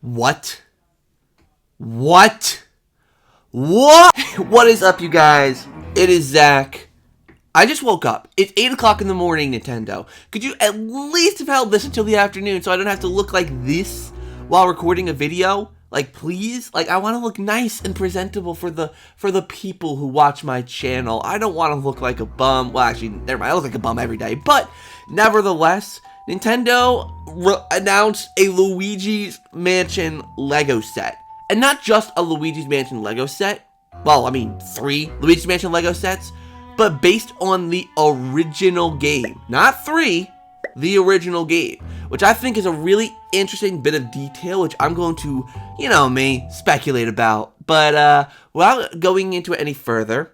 What? What? What? What is up, you guys? It is Zach. I just woke up. It's 8 o'clock in the morning, Nintendo. Could you at least have held this until the afternoon so I don't have to look like this while recording a video? Like, please? Like, I want to look nice and presentable for the people who watch my channel. I don't want to look like a bum. Well, actually, never mind. I look like a bum every day. But, nevertheless, Nintendo announced a Luigi's Mansion Lego set. And not just a Luigi's Mansion Lego set. Well, I mean, 3 Luigi's Mansion Lego sets. But based on the original game. Not 3, the original game. Which I think is a really interesting bit of detail, which I'm going to, you know me, speculate about. But without going into it any further,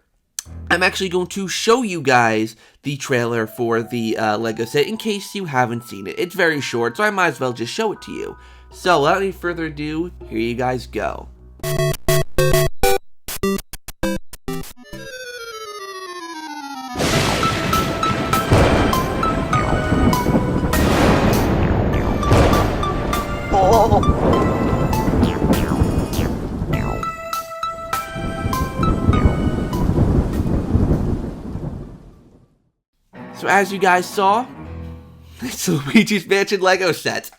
I'm actually going to show you guys the trailer for the Lego set in case you haven't seen it. It's very short, so I might as well just show it to you. So without any further ado, here you guys go. So as you guys saw, it's Luigi's Mansion Lego sets.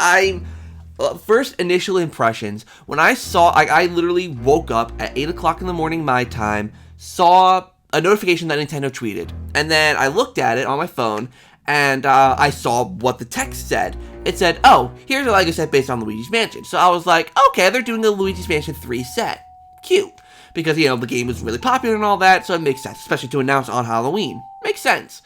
First initial impressions, when I saw, I literally woke up at 8 o'clock in the morning my time, saw a notification that Nintendo tweeted, and then I looked at it on my phone, and I saw what the text said. It said, oh, here's a Lego set based on Luigi's Mansion. So I was like, okay, they're doing a Luigi's Mansion 3 set. Cute. Because, you know, the game was really popular and all that, so it makes sense, especially to announce on Halloween. Makes sense.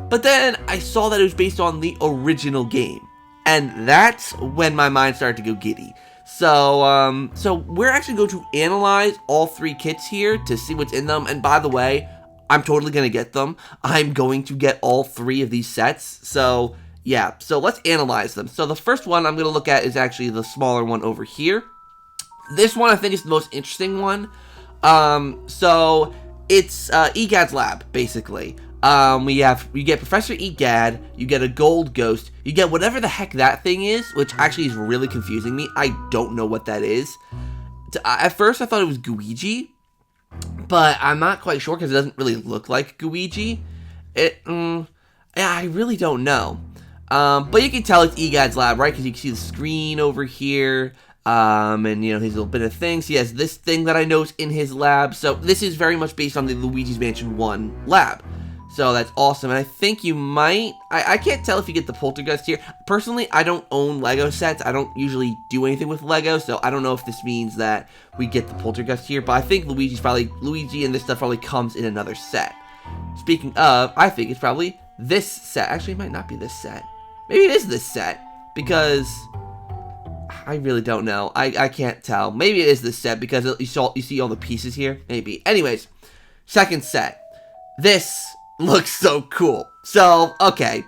But then I saw that it was based on the original game. And that's when my mind started to go giddy. So we're actually going to analyze all 3 kits here to see what's in them. And by the way, I'm totally going to get them. I'm going to get all 3 of these sets. So, yeah. So let's analyze them. So the first one I'm going to look at is actually the smaller one over here. This one I think is the most interesting one. So it's EGAD's lab, basically. You get Professor Egad, you get a gold ghost, you get whatever the heck that thing is, which actually is really confusing me. I don't know what that is. At first I thought it was Luigi, but I'm not quite sure because it doesn't really look like Luigi. I really don't know. But you can tell it's EGAD's lab, right? Because you can see the screen over here. And, you know, his little bit of things. He has this thing that I know is in his lab. So this is very much based on the Luigi's Mansion 1 lab. So that's awesome, and I think you might, I can't tell if you get the Poltergeist here. Personally, I don't own Lego sets. I don't usually do anything with Lego, so I don't know if this means that we get the Poltergeist here, but I think Luigi and this stuff probably comes in another set. Speaking of, I think it's probably this set. Actually, it might not be this set. Maybe it is this set, because I really don't know. I can't tell. Maybe it is this set, because you see all the pieces here. Maybe. Anyways, second set. This looks so cool. So, okay.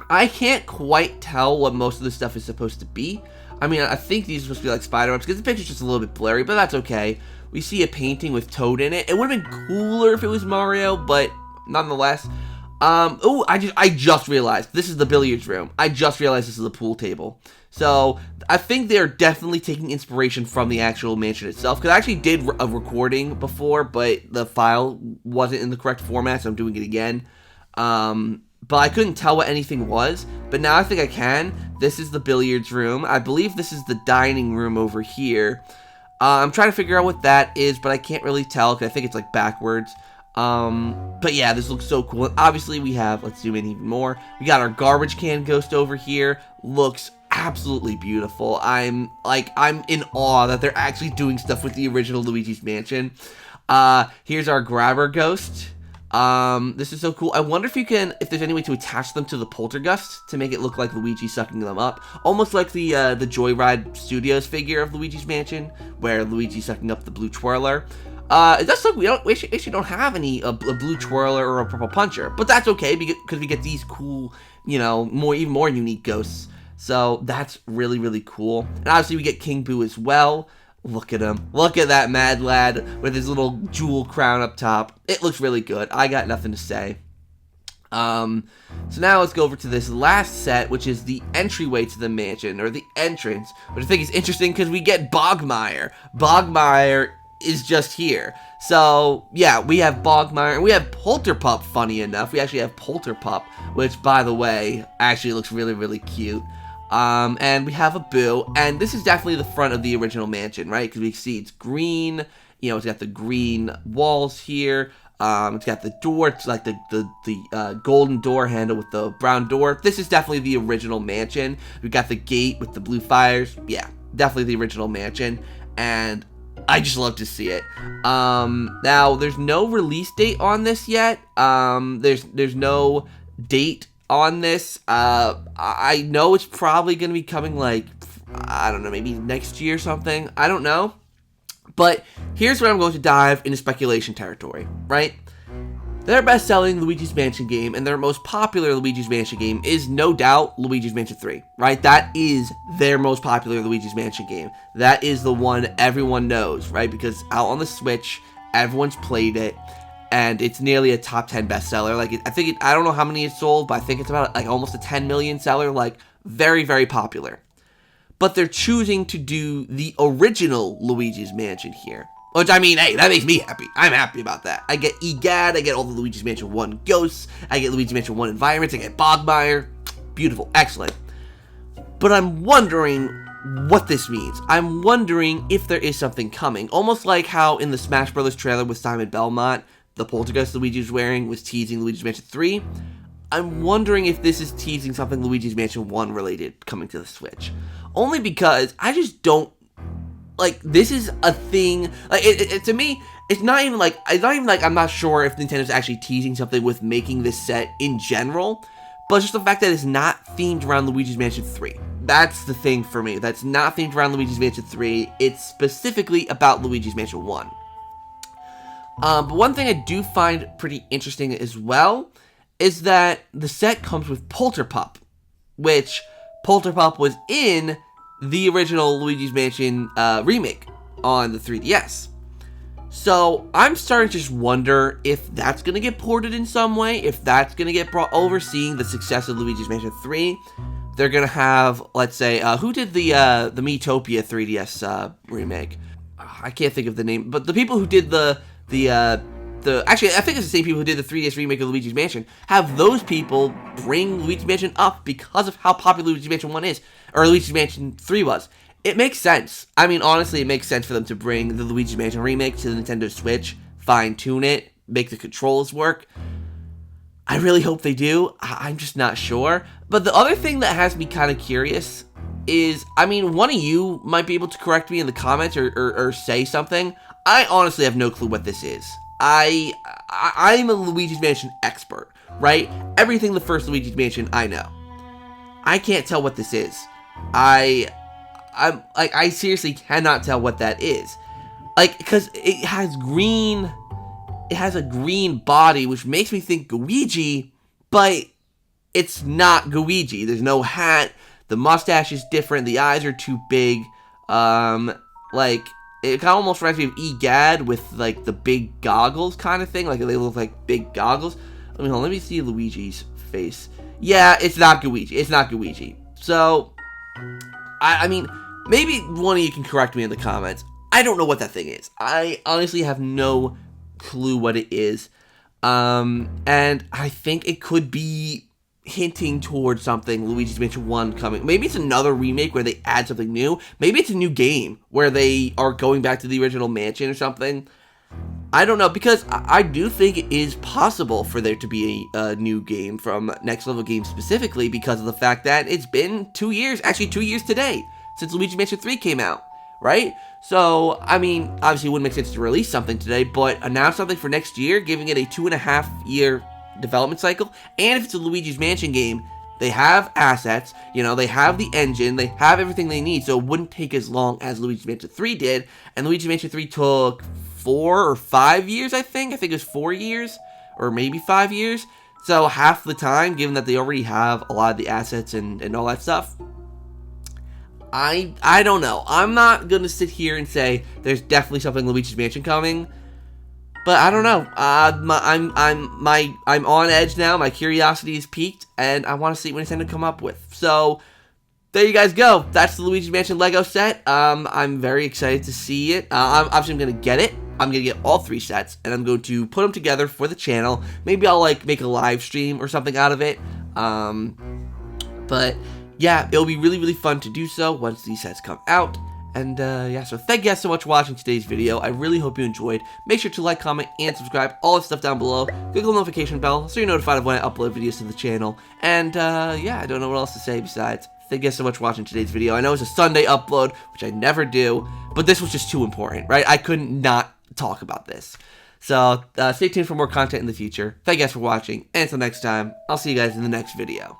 I can't quite tell what most of this stuff is supposed to be. I mean, I think these are supposed to be like spider-webs, because the picture's just a little bit blurry, but that's okay. We see a painting with Toad in it. It would have been cooler if it was Mario, but nonetheless. Oh, I just realized. This is the billiards room. I just realized this is the pool table. So, I think they're definitely taking inspiration from the actual mansion itself. Because I actually did a recording before, but the file wasn't in the correct format, so I'm doing it again. But I couldn't tell what anything was. But now I think I can. This is the billiards room. I believe this is the dining room over here. I'm trying to figure out what that is, but I can't really tell, because I think it's like backwards. But yeah, this looks so cool. And obviously we have, let's zoom in even more. We got our garbage can ghost over here. Looks absolutely beautiful. I'm in awe that they're actually doing stuff with the original Luigi's Mansion. Here's our grabber ghost. This is so cool. I wonder if there's any way to attach them to the Poltergeist to make it look like Luigi sucking them up. Almost like the Joyride Studios figure of Luigi's Mansion, where Luigi's sucking up the blue twirler. It does look, we actually don't have a blue twirler or a purple puncher, but that's okay because we get these cool, you know, even more unique ghosts. So that's really, really cool. And obviously we get King Boo as well. Look at him. Look at that mad lad with his little jewel crown up top. It looks really good. I got nothing to say. So now let's go over to this last set, which is the entryway to the mansion, or the entrance, which I think is interesting because we get Bogmire. Bogmire is just here. So, yeah, we have Bogmire, and we have Polterpup, funny enough. We actually have Polterpup, which, by the way, actually looks really, really cute. And we have a Boo, and this is definitely the front of the original mansion, right? Because we see it's green, you know, it's got the green walls here. It's got the door, it's like the golden door handle with the brown door. This is definitely the original mansion. We've got the gate with the blue fires. Yeah, definitely the original mansion. And I just love to see it. Now, there's no release date on this yet. There's no date on this. I know it's probably going to be coming, like, I don't know, maybe next year or something. I don't know. But here's where I'm going to dive into speculation territory, right? Their best-selling Luigi's Mansion game and their most popular Luigi's Mansion game is no doubt Luigi's Mansion 3, right? That is their most popular Luigi's Mansion game. That is the one everyone knows, right? Because out on the Switch, everyone's played it, and it's nearly a top 10 bestseller. Like, I don't know how many it's sold, but I think it's about like almost a 10 million seller. Like, very, very popular. But they're choosing to do the original Luigi's Mansion here. Which, I mean, hey, that makes me happy. I'm happy about that. I get EGAD, I get all the Luigi's Mansion 1 ghosts, I get Luigi's Mansion 1 environments, I get Bogmire. Beautiful, excellent. But I'm wondering what this means. I'm wondering if there is something coming. Almost like how in the Smash Bros. Trailer with Simon Belmont, the poltergeist Luigi's wearing was teasing Luigi's Mansion 3. I'm wondering if this is teasing something Luigi's Mansion 1 related coming to the Switch. Only because I just don't, like, this is a thing, like, to me, it's not even like I'm not sure if Nintendo's actually teasing something with making this set in general, but it's just the fact that it's not themed around Luigi's Mansion 3. That's the thing for me. That's not themed around Luigi's Mansion 3. It's specifically about Luigi's Mansion 1. But one thing I do find pretty interesting as well is that the set comes with Polterpup, which Polterpup was in the original Luigi's Mansion remake on the 3DS. So I'm starting to just wonder if that's going to get ported in some way, if that's going to get brought over, seeing the success of Luigi's Mansion 3. They're going to have, let's say, who did the Miitopia 3DS remake? I can't think of the name, but the people who did actually, I think it's the same people who did the 3DS remake of Luigi's Mansion, have those people bring Luigi's Mansion up because of how popular Luigi's Mansion 1 is, or Luigi's Mansion 3 was. It makes sense. I mean, honestly, it makes sense for them to bring the Luigi's Mansion remake to the Nintendo Switch, fine-tune it, make the controls work. I really hope they do. I'm just not sure. But the other thing that has me kind of curious is, I mean, one of you might be able to correct me in the comments or say something. I honestly have no clue what this is. I'm a Luigi's Mansion expert, right? Everything the first Luigi's Mansion, I know. I can't tell what this is. I seriously cannot tell what that is. Like, because it has a green body, which makes me think Luigi, but it's not Luigi. There's no hat, the mustache is different, the eyes are too big, like, it kind of almost reminds me of EGAD with, like, the big goggles kind of thing. Like, they look like big goggles. Let me see Luigi's face. Yeah, it's not Luigi. It's not Luigi. So, I mean, maybe one of you can correct me in the comments. I don't know what that thing is. I honestly have no clue what it is. And I think it could be hinting towards something Luigi's Mansion 1 coming. Maybe it's another remake where they add something new. Maybe it's a new game where they are going back to the original mansion or something. I don't know, because I do think it is possible for there to be a new game from Next Level Games specifically because of the fact that it's been 2 years, actually 2 years today, since Luigi's Mansion 3 came out, right? So, I mean, obviously it wouldn't make sense to release something today, but announce something for next year, giving it a 2.5 year development cycle. And if it's a Luigi's Mansion game, they have assets, you know, they have the engine, they have everything they need, so it wouldn't take as long as Luigi's Mansion 3 did. And Luigi's Mansion 3 took 4 or 5 years, I think it was 4 years, or maybe 5 years, so half the time, given that they already have a lot of the assets and all that stuff. I don't know. I'm not gonna sit here and say there's definitely something Luigi's Mansion coming. But I don't know. I'm on edge now. My curiosity is piqued, and I want to see what Nintendo come up with. So there you guys go. That's the Luigi Mansion Lego set. I'm very excited to see it. Obviously, I'm gonna get it. I'm gonna get all 3 sets, and I'm going to put them together for the channel. Maybe I'll like make a live stream or something out of it. But yeah, it'll be really, really fun to do so once these sets come out. And yeah, so thank you guys so much for watching today's video. I really hope you enjoyed. Make sure to like, comment, and subscribe. All that stuff down below. Click the notification bell so you're notified of when I upload videos to the channel. And yeah, I don't know what else to say besides thank you guys so much for watching today's video. I know it's a Sunday upload, which I never do, but this was just too important, right? I couldn't not talk about this. So stay tuned for more content in the future. Thank you guys for watching, and until next time, I'll see you guys in the next video.